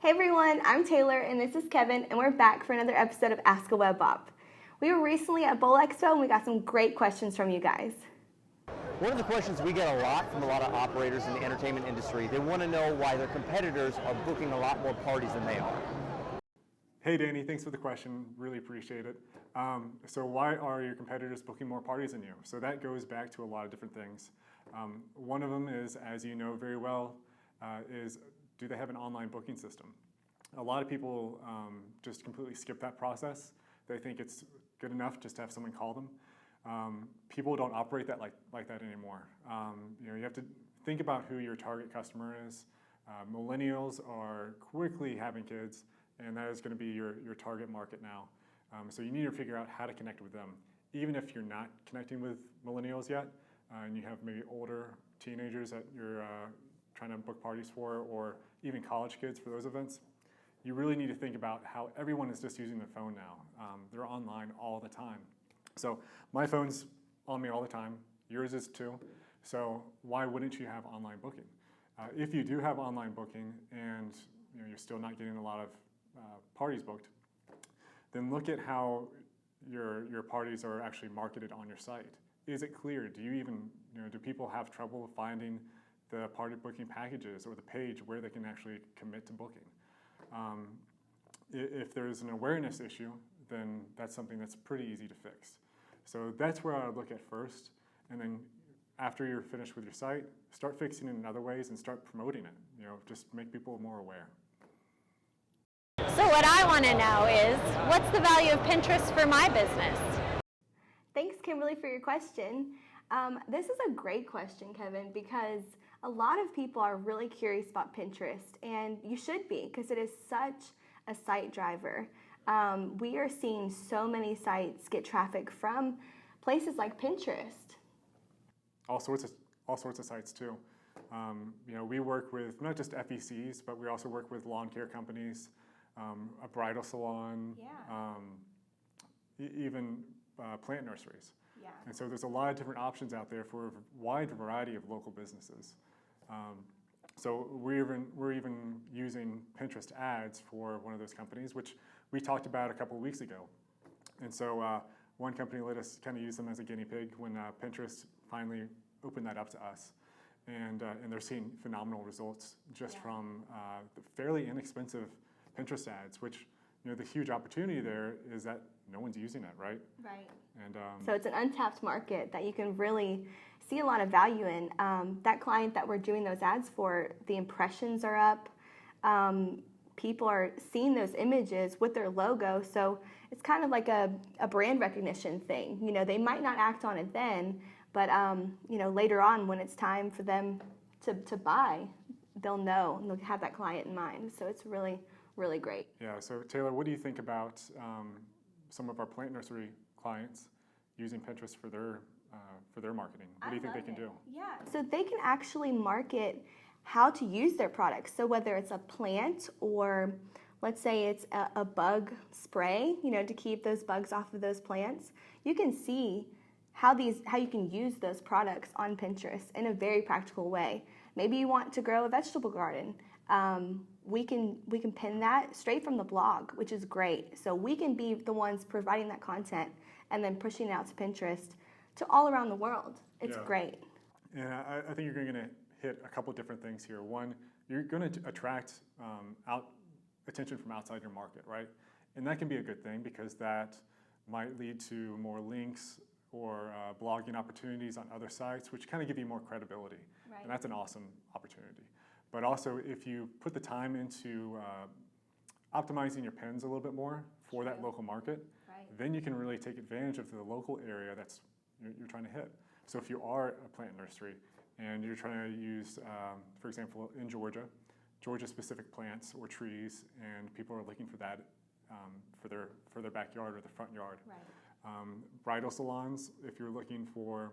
Hey everyone, I'm Taylor and this is Kevin, and we're back for another episode of Ask a Web Op. We were recently at Bowl Expo and we got some great questions from you guys. One of the questions we get a lot from a lot of operators in the entertainment industry, they want to know why their competitors are booking a lot more parties than they are. Hey Danny, thanks for the question. Really appreciate it. So why are your competitors booking more parties than you? So that goes back to a lot of different things. One of them is, as you know very well, is do they have an online booking system? A lot of people just completely skip that process. They think it's good enough just to have someone call them. People don't operate that like that anymore. You have to think about who your target customer is. Millennials are quickly having kids, and that is going to be your target market now. So you need to figure out how to connect with them. Even if you're not connecting with millennials yet, and you have maybe older teenagers that you're trying to book parties for, or even college kids for those events, you really need to think about how everyone is just using their phone now. They're online all the time. So my phone's on me all the time. Yours is too. So why wouldn't you have online booking? If you do have online booking and you're still not getting a lot of parties booked, then look at how your parties are actually marketed on your site. Is it clear? Do you even, do people have trouble finding the party booking packages or the page where they can actually commit to booking? If there's an awareness issue, then that's something that's pretty easy to fix. So that's where I would look at first, and then after you're finished with your site, start fixing it in other ways and start promoting it. Just make people more aware. So what I want to know is, what's the value of Pinterest for my business? Thanks, Kimberly, for your question. This is a great question, Kevin, because a lot of people are really curious about Pinterest, and you should be, because it is such a site driver. We are seeing so many sites get traffic from places like Pinterest. All sorts of sites too. We work with not just FECs, but we also work with lawn care companies, a bridal salon, even plant nurseries. Yeah. And so there's a lot of different options out there for a wide variety of local businesses. So we're even using Pinterest ads for one of those companies, which we talked about a couple of weeks ago. And so one company let us kind of use them as a guinea pig when Pinterest finally opened that up to us. And they're seeing phenomenal results just from the fairly inexpensive Pinterest ads, which the huge opportunity there is that no one's using it, right? Right. And so it's an untapped market that you can really see a lot of value in. That client that we're doing those ads for, the impressions are up. People are seeing those images with their logo, so it's kind of like a brand recognition thing. They might not act on it then, but later on when it's time for them to buy, they'll know and they'll have that client in mind. So it's really, really great. Yeah. So Taylor, what do you think about some of our plant nursery clients using Pinterest for their marketing? What do you think they can do? Yeah. So they can actually market how to use their products. So whether it's a plant or let's say it's a bug spray, to keep those bugs off of those plants, you can see how you can use those products on Pinterest in a very practical way. Maybe you want to grow a vegetable garden. We can pin that straight from the blog, which is great. So we can be the ones providing that content and then pushing it out to Pinterest to all around the world. It's great. And I think you're going to hit a couple different things here. One, you're going to attract attention from outside your market, right? And that can be a good thing because that might lead to more links or blogging opportunities on other sites, which kind of give you more credibility. Right. And that's an awesome opportunity. But also, if you put the time into optimizing your pins a little bit more for that local market, then you can really take advantage of the local area that's you're trying to hit. So if you are a plant nursery and you're trying to use, for example, in Georgia-specific plants or trees, and people are looking for that for their backyard or the front yard. Right. Bridal salons, if you're looking for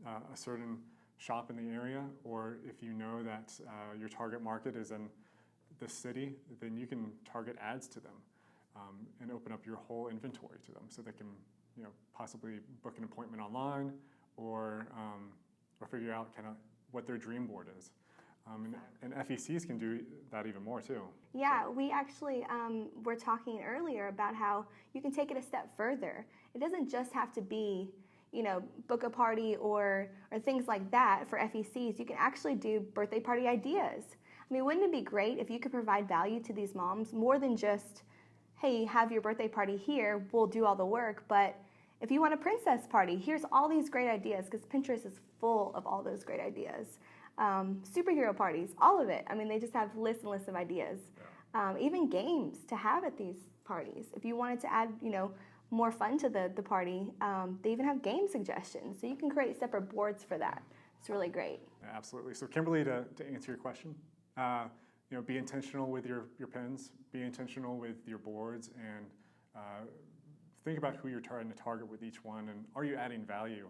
a certain shop in the area, or if you know that your target market is in the city, then you can target ads to them and open up your whole inventory to them so they can possibly book an appointment online or figure out kind of what their dream board is. And FECs can do that even more too. Yeah, we actually were talking earlier about how you can take it a step further. It doesn't just have to be, book a party or things like that for FECs. You can actually do birthday party ideas. I mean, wouldn't it be great if you could provide value to these moms more than just, hey, have your birthday party here, we'll do all the work, but if you want a princess party, here's all these great ideas, because Pinterest is full of all those great ideas. Superhero parties, all of it. I mean, they just have lists and lists of ideas. Even games to have at these parties. If you wanted to add, more fun to the party, they even have game suggestions. So you can create separate boards for that. It's really great. Yeah, absolutely. So Kimberly, to answer your question, be intentional with your pins, be intentional with your boards, and think about who you're trying to target with each one, and are you adding value,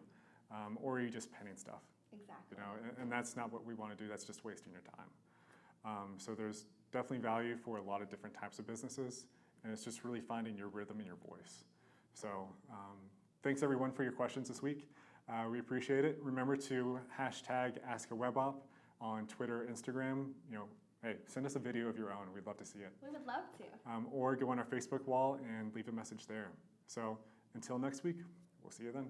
or are you just pinning stuff? Exactly. And that's not what we want to do. That's just wasting your time. So there's definitely value for a lot of different types of businesses, and it's just really finding your rhythm and your voice. So thanks everyone for your questions this week. We appreciate it. Remember to hashtag AskAWebOp on Twitter, Instagram. Hey, send us a video of your own. We'd love to see it. We would love to. Or go on our Facebook wall and leave a message there. So until next week, we'll see you then.